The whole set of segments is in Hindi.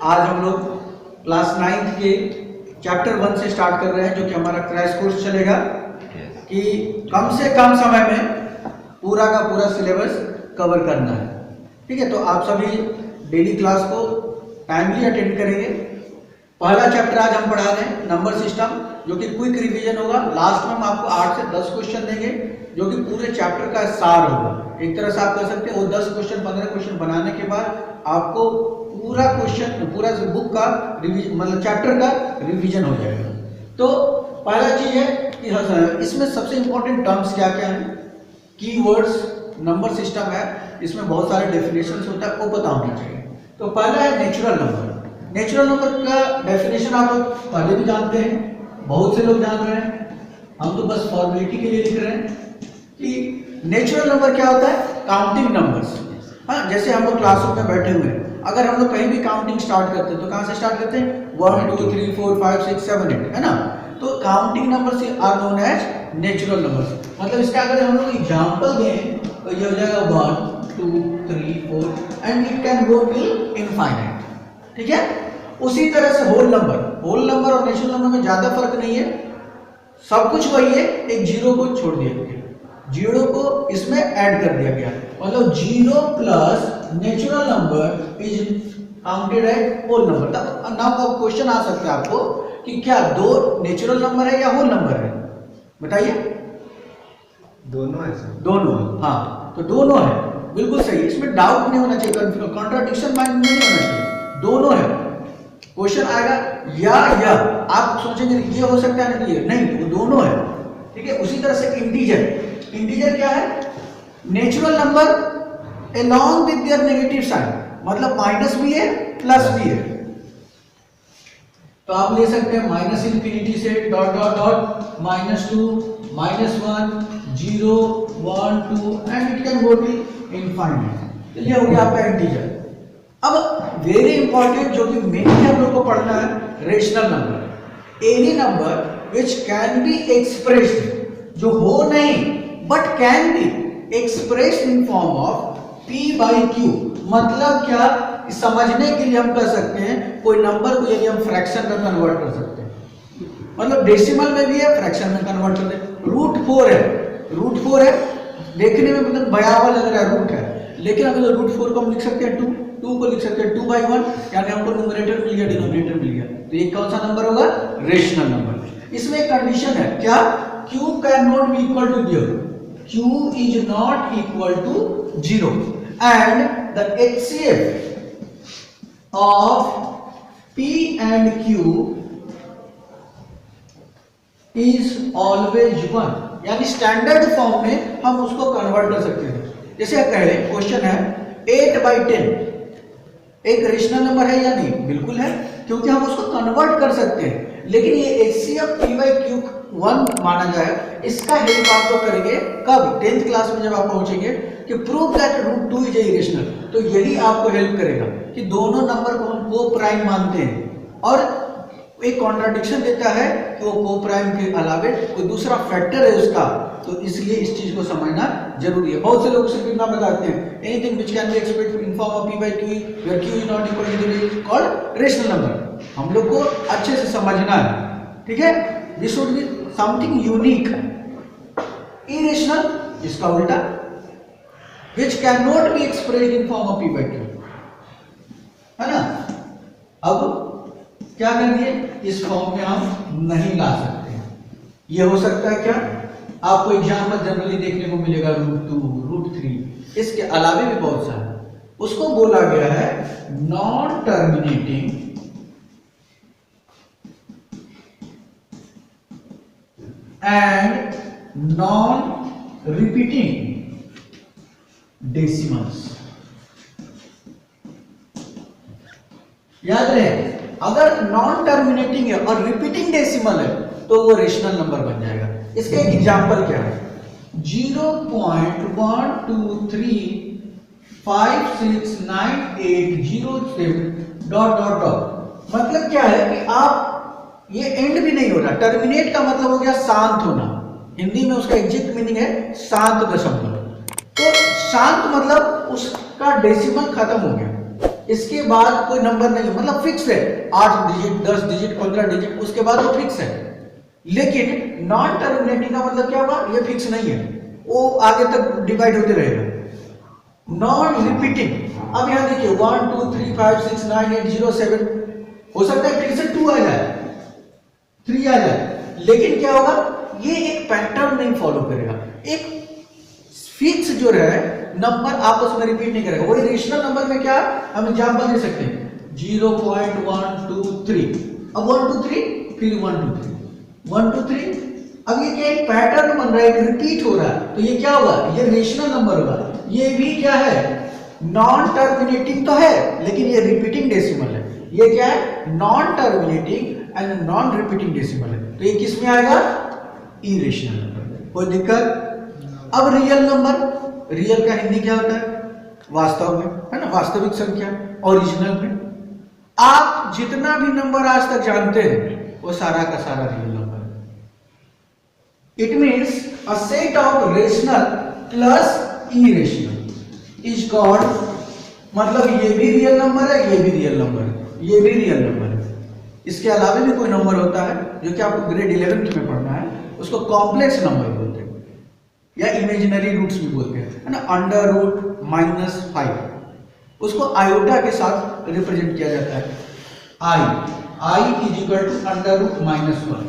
आज हम लोग क्लास 9th के चैप्टर 1 से स्टार्ट कर रहे हैं, जो कि हमारा क्रैश कोर्स चलेगा कि कम से कम समय में पूरा का पूरा सिलेबस कवर करना है। ठीक है, तो आप सभी डेली क्लास को टाइमली अटेंड करेंगे। पहला चैप्टर आज हम पढ़ा रहे हैं नंबर सिस्टम, जो कि क्विक रिवीजन होगा। लास्ट में हम आपको 8 से 10 क्वेश्चन देंगे, जो कि पूरे चैप्टर का सार होगा। एक तरह से आप कह सकते हैं वो 10 क्वेश्चन 15 क्वेश्चन बनाने के बाद आपको पूरा क्वेश्चन पूरा बुक का रिवीजन मतलब चैप्टर का रिवीजन हो जाएगा। तो पहला चीज है कि इसमें सबसे इंपॉर्टेंट टर्म्स क्या क्या हैं। कीवर्ड्स, नंबर सिस्टम है, इसमें बहुत सारे डेफिनेशंस होता है, वो पता होना चाहिए। तो पहला है नेचुरल नंबर। नेचुरल नंबर का डेफिनेशन आप लोग पहले भी जानते हैं, बहुत से लोग जान रहे हैं, हम तो बस फॉर्मेलिटी के लिए लिख रहे हैं कि नेचुरल नंबर क्या होता है। Counting numbers. हाँ, जैसे हम लोग क्लासरूम में बैठे हुए हैं, अगर हम लोग कहीं भी काउंटिंग स्टार्ट करते हैं तो कहाँ से स्टार्ट करते हैं? 1 2 3 4 5 6 7 8, है ना। तो counting numbers are known as natural numbers. मतलब इसका अगर हम लोग एग्जांपल दें तो ये हो जाएगा 1 2 3 4 and it can go till infinite. ठीक है, उसी तरह से होल नंबर और नेचुरल नंबर में ज्यादा फर्क नहीं है, सब कुछ वही है, एक जीरो को छोड़ दिया गया, जीरो को इसमें ऐड कर दिया गया, मतलब 0 plus natural number is counted as whole number. तब नाउ क्वेश्चन आ सकता है आपको कि क्या दो नेचुरल नंबर है या होल नंबर है? बताइए। दोनों है सर। दोनों, हाँ, तो दोनों है, बिल्कुल सही, इसमें डाउट नहीं होना चाहिए, कॉन्ट्राडिक्शन माइंड में नहीं होना चाहिए, दोनों है। क्वेश्चन आएगा या आप सोचेंगे ये हो सकता है ना, नहीं, वो दोनों है। ठीक है, उसी तरह से इंटीजर क्या है? Natural number along with their negative sign, मतलब माइनस भी है प्लस भी है। तो आप ले सकते हैं माइनस इंफिनिटी से dot dot dot -2 -1 0 1 2 and it can go to infinite. तो ये हो गया आपका इंटीजर। अब वेरी इंपॉर्टेंट जो कि मेनली हम लोग को पढ़ना है, rational number. Any number which can be expressed, जो हो नहीं but can be expressed in form of p/q। मतलब क्या, समझने के लिए हम कह सकते हैं कोई नंबर को यदि हम फ्रैक्शन में कन्वर्ट कर सकते हैं, मतलब डेसिमल में भी है, फ्रैक्शन में कन्वर्ट करते हैं। रूट 4 है, देखने में मतलब भयावह लग रहा है, रूट है, लेकिन अगर रूट 4 को हम लिख सकते हैं 2 को लिख सकते हैं 2/1, यानी हमको न्यूमरेटर मिल गया, डिनोमिनेटर मिल गया। तो ये कौन सा नंबर होगा? Rational number. इसमें एक कंडीशन है, क्या? q can not be equal to 0, q is not equal to 0 and the HCF of p and q is always 1, यानी स्टैंडर्ड फॉर्म में हम उसको कन्वर्ट कर सकते हैं। जैसे कहे क्वेश्चन है 8/10 एक रेशनल नंबर है या नहीं? बिल्कुल है, क्योंकि हम उसको कन्वर्ट कर सकते हैं। लेकिन ये HCF p/q 1 माना जाए, इसका हेल्प आप लोग करेंगे कब? 10th क्लास में जब आप पहुंचेंगे कि प्रूव दैट √2 इज इरेशनल, तो यही आपको हेल्प करेगा कि दोनों नंबर को हम को प्राइम मानते हैं और एक कॉन्ट्राडिक्शन देता है कि वो को प्राइम के अलावे कोई दूसरा फैक्टर है उसका, तो इसलिए इस चीज को समझना जरूरी है। बहुत से लोग उसे कितना बताते हैं, anything which can be expressed in form of p/q where q is not equal to 0 is called rational number. हम लोग को अच्छे से समझना है, ठीक है। This should be something unique. Irrational, इसका उल्टा, which cannot be expressed in form of p/q, है ना। अब क्या कर दिए, इस फॉर्म में हम नहीं ला सकते। ये हो सकता है क्या, आपको एग्जाम्पल जनरली देखने को मिलेगा √2 √3, इसके अलावे भी बहुत सारे, उसको बोला गया है non terminating and non repeating decimals. याद रहे, अगर नॉन टर्मिनेटिंग है और रिपीटिंग डेसिमल है तो वो रेशनल नंबर बन जाएगा। इसका एक एग्जांपल क्या है? 0.123569807 डॉट डॉट डॉट। मतलब क्या है कि आप, ये एंड भी नहीं हो रहा, टर्मिनेट का मतलब हो गया शांत होना, हिंदी में उसका एग्जैक्ट मीनिंग है शांत दशमलव। तो शांत मतलब उसका डेसिमल खत्म हो गया, इसके बाद कोई नंबर नहीं है, मतलब फिक्स है 8 डिजिट 10 डिजिट 15 डिजिट, उसके बाद वो फिक्स है। लेकिन नॉन टर्मिनेटिंग का मतलब क्या हुआ, ये फिक्स नहीं है, वो आगे तक डिवाइड होते रहेगा। नॉन रिपीटिंग, अब यहां देखिए 1 2 3 5 6 9 8 0 7, हो सकता है फिर से 2 आ जाए 3 आ जाए, लेकिन क्या होगा, ये एक पैटर्न नहीं फॉलो करेगा, एक फिक्स जो है नंबर आपस में रिपीट नहीं करेगा। वही रेशनल नंबर में क्या हम एग्जांपल दे सकते हैं 0.123, अब 1 2 3 फिर 1 2 3 1 2 3, अब ये क्या एक पैटर्न बन रहा है, एक रिपीट हो रहा है, तो ये क्या होगा, ये रेशनल नंबर होगा। ये भी क्या है, नॉन टर्मिनेटिंग तो है लेकिन ये रिपीटिंग डेसिमल है। ये क्या है, non terminating and non repeating decimal है, तो ये किस में आएगा, इरेशनल नंबर। कोई दिक्कत? अब रियल नंबर, रियल का हिंदी क्या होता है, वास्तव में, है ना, वास्तविक संख्या, ओरिजिनल में। आप जितना भी नंबर आज तक जानते हैं वो सारा का सारा रियल नंबर है। It means a set of rational plus irrational is called, मतलब ये भी रियल नंबर है, ये भी रियल नंबर है, ये भी रियल नंबर है। इसके अलावा भी कोई नंबर होता है जो कि आपको ग्रेड 11th में पढ़ना है, उसको कॉम्प्लेक्स नंबर बोलते हैं या इमेजिनरी रूट्स भी बोलते हैं, है ना, अंडर रूट -5, उसको आयोटा के साथ रिप्रेजेंट किया जाता है। I is equal to under root -1।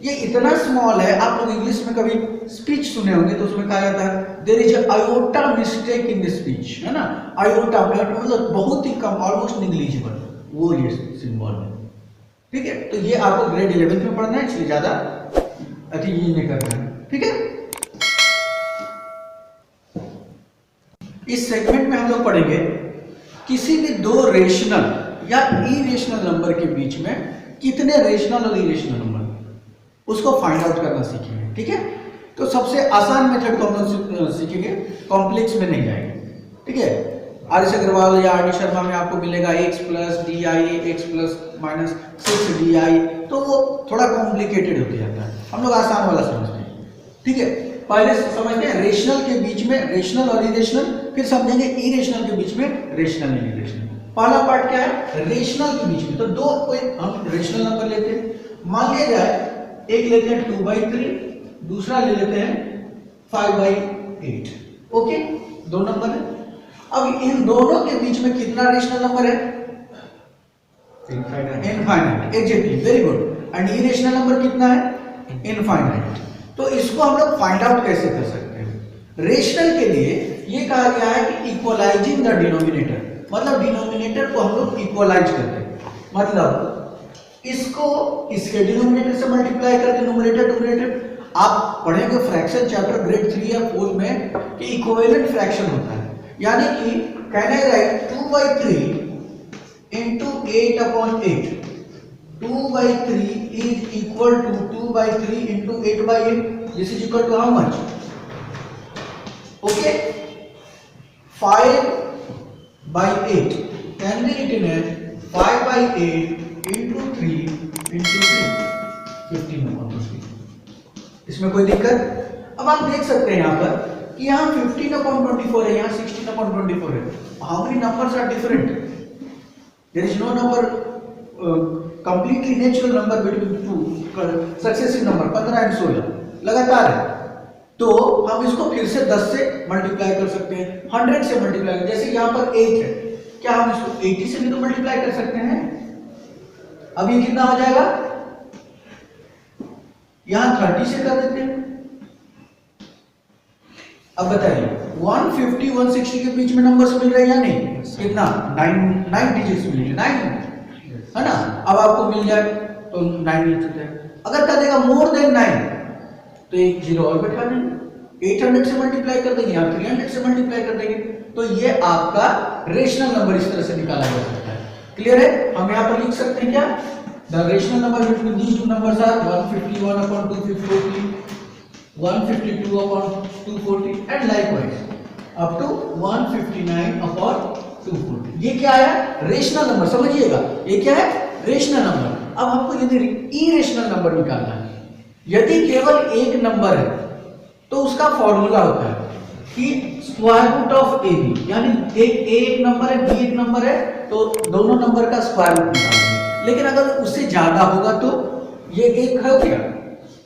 ये इतना स्मॉल है, आप लोग इंग्लिश में कभी स्पीच सुने होंगे तो उसमें कहा जाता है there is iota mistake in the speech, है ना, आयोटा मतलब बहुत ही कम, ऑलमोस्ट निग्लिजिबल, वो ये सिंबल है। ठीक है, तो ये आपको ग्रेड 11th में पढ़ना है, इसलिए ज्यादा अति ये नहीं करना है। ठीक है, इस सेगमेंट में हम लोग पढ़ेंगे किसी भी दो रेशनल या इरेशनल नंबर के बीच में कितने रेशनल और इरेशनल नंबर, उसको फाइंड आउट करना सीखेंगे। ठीक है, तो सबसे आसान मेथड को हम लोग सीखेंगे, कॉम्प्लेक्स में नहीं जाएंगे। ठीक है, आर.एस. अग्रवाल या आर.डी. शर्मा में आपको मिलेगा x plus D I, x plus minus 6 D I, तो वो थोड़ा कॉम्प्लिकेटेड होते जाता है, हम लोग आसान वाला समझते हैं। ठीक है, पहले समझते हैं रेशनल के बीच में रेशनल और इरेशनल, फिर समझेंगे इरेशनल के बीच में रेशनल और इरेशनल। पहला पार्ट क्या है, रेशनल के बीच में, तो दो कोई हम रेशनल नंबर लेते हैं, मान लिया जाए एक लेते हैं 2/3, दूसरा ले लेते हैं 5/8। ओके, दो नंबर है। अब इन दोनों के बीच में कितना रेशनल नंबर है, infinite, exactly, very good. And irrational number कितना है, इनफाइनाइट। तो इसको हम लोग फाइंड आउट कैसे कर सकते हैं, रेशनल के लिए ये कहा गया है कि इक्वलाइजिंग द डिनोमिनेटर, मतलब डिनोमिनेटर को हम लोग इक्वलाइज करते हैं, मतलब इसको इसके डिनोमिनेटर से मल्टीप्लाई करके न्यूमरेटर डोमिनेटर। आप पढ़ेंगे फ्रैक्शन चैप्टर ग्रेड 3 या 4 में कि इक्विवेलेंट फ्रैक्शन होता है, यानी कि can I right 2/3 into 8/8, 2/3 is equal to 2/3 into 8/8, this is equal to how much? Okay, 5/8 can be written as 5/8 into 3 into 3, 15/3। इसमें कोई दिक्कत? अब आप देख सकते हैं यहाँ पर कि यहाँ 15/24 है, यहाँ 16/24 है। How many numbers are different? There is no number completely natural number between two successive number 15 और 16 लगातार है। तो हम इसको फिर से 10 से मल्टीप्लाई कर सकते हैं, 100 से मल्टीप्लाई, जैसे यहाँ पर 8 है, क्या हम इसको 80 से भी तो मल्टीप्लाई कर सकते हैं? अब ये कितना हो जाएगा, यहां 30 से कर देते हैं। अब बताइए 150 160 के बीच में नंबर्स मिल रहे हैं या नहीं, कितना 9 डिजिट्स मिल रहे हैं, 9 है ना। अब आपको मिल जाए तो 9 लिख सकते हैं। अगर कर देगा मोर देन 9 तो एक जीरो और बैठा देंगे, 800 से मल्टीप्लाई कर देंगे, यहाँ 300 से मल्टीप्लाई कर देंगे, तो ये आपका रेशनल नंबर इस तरह से निकाला जा सकता है। क्लियर है? हम यहाँ पर लिख सकते हैं क्या, the rational number between these two numbers are 151/240, 152/240 and likewise up to 159/240। ये क्या है, रेशनल नंबर, समझिएगा ये क्या है, रेशनल नंबर। अब आपको यदि इरेशनल नंबर निकालना है, यदि केवल एक नंबर है तो उसका फॉर्मूला होता है कि square root of a b, यानी एक नंबर है, बी एक नंबर है, तो दोनों नंबर का स्क्वायर रूट निकालेंगे। लेकिन अगर उससे ज्यादा होगा तो ये एक हो गया,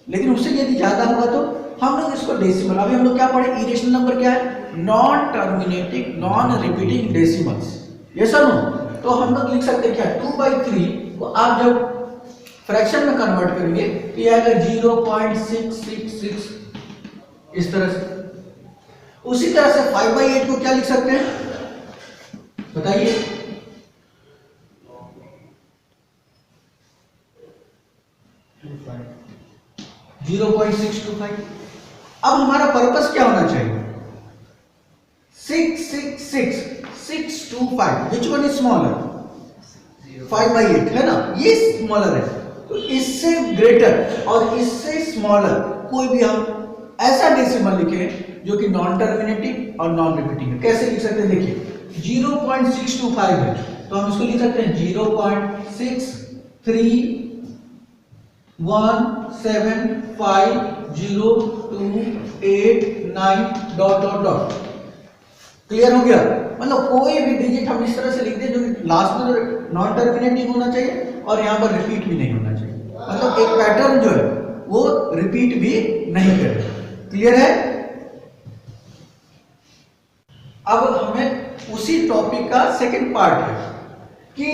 लेकिन उससे यदि ज्यादा होगा तो हम लोग इसको डेसिमल, अभी हम लोग क्या पढ़े, इरेशनल नंबर क्या है, non terminating non repeating decimals, ये सब तो हम लोग लिख सकते हैं क्या, 2/3 को आप जब फ्रैक्शन में कन्वर्ट करेंगे तो ये आएगा 0.666 इस तरह से। उसी तरह से 5/8 को क्या लिख सकते हैं बताइए, जीरो 0.625। अब हमारा पर्पस क्या होना चाहिए, 666,625, विच वन इज स्मॉलर, 5/8 है ना, ये स्मॉलर है, तो इससे ग्रेटर और इससे स्मॉलर कोई भी हम ऐसा डेसिमल लिखे जो कि नॉन टर्मिनेटिंग और नॉन रिपीटिंग है। कैसे लिख सकते हैं, देखिए 0.625 है तो हम इसको लिख सकते हैं 0.63175028 डॉट डॉट डॉट। क्लियर हो गया, मतलब कोई भी डिजिट हम इस तरह से लिख दें जो लास्ट में नॉन टर्मिनेटिंग होना चाहिए और यहाँ पर रिपीट भी नहीं होना चाहिए, मतलब एक पैटर्न जो है वो रिपीट भी नहीं करे। क्लियर है। अब हमें उसी टॉपिक का सेकंड पार्ट है कि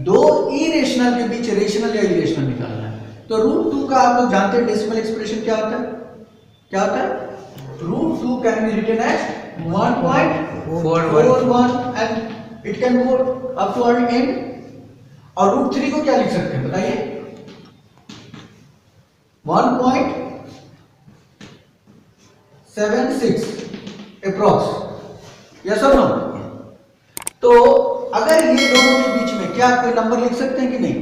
दो इरेशनल के बीच रेशनल या इरेशनल निकालना है। तो √2 का आप लोग जानते हैं डेसिमल एक्सप्रेशन क्या होता है, क्या होता है, √2 can be written as 1.41 and it can go up to an end. और √3 को क्या लिख सकते हैं बताइए, 1.76 अप्रॉक्स, यस और नो। तो अगर ये दोनों के बीच में क्या कोई नंबर लिख सकते हैं कि नहीं,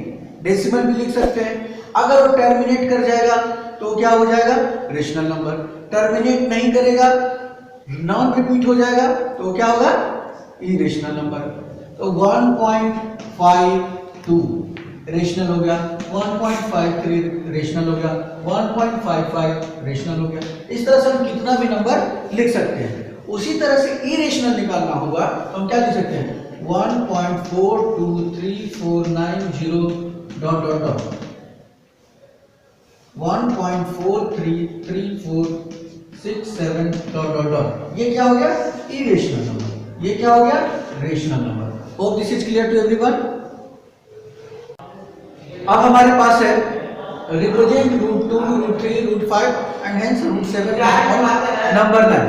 डेसिमल भी लिख सकते हैं। अगर वो टर्मिनेट कर जाएगा तो क्या हो जाएगा, रेशनल नंबर। टर्मिनेट नहीं करेगा, नॉन रिपीट हो जाएगा तो क्या होगा, इरेशनल नंबर। तो 1.52 रेशनल हो गया, 1.53 रेशनल हो गया, 1.55 रेशनल हो गया। इस तरह से हम कितना भी नंबर लिख सकते हैं। उसी तरह से इरेशनल निकालना होगा तो हम क्या लिख सकते हैं, 1.423490 dot dot dot, 1.433467 dot dot dot. ये क्या हो गया, इरेशनल नंबर, ये क्या हो गया, rational number. Hope this is clear to everyone. अब हमारे पास है रिप्रेजेंट √2, √3, √5 एंड हेंस √7 नंबर 9।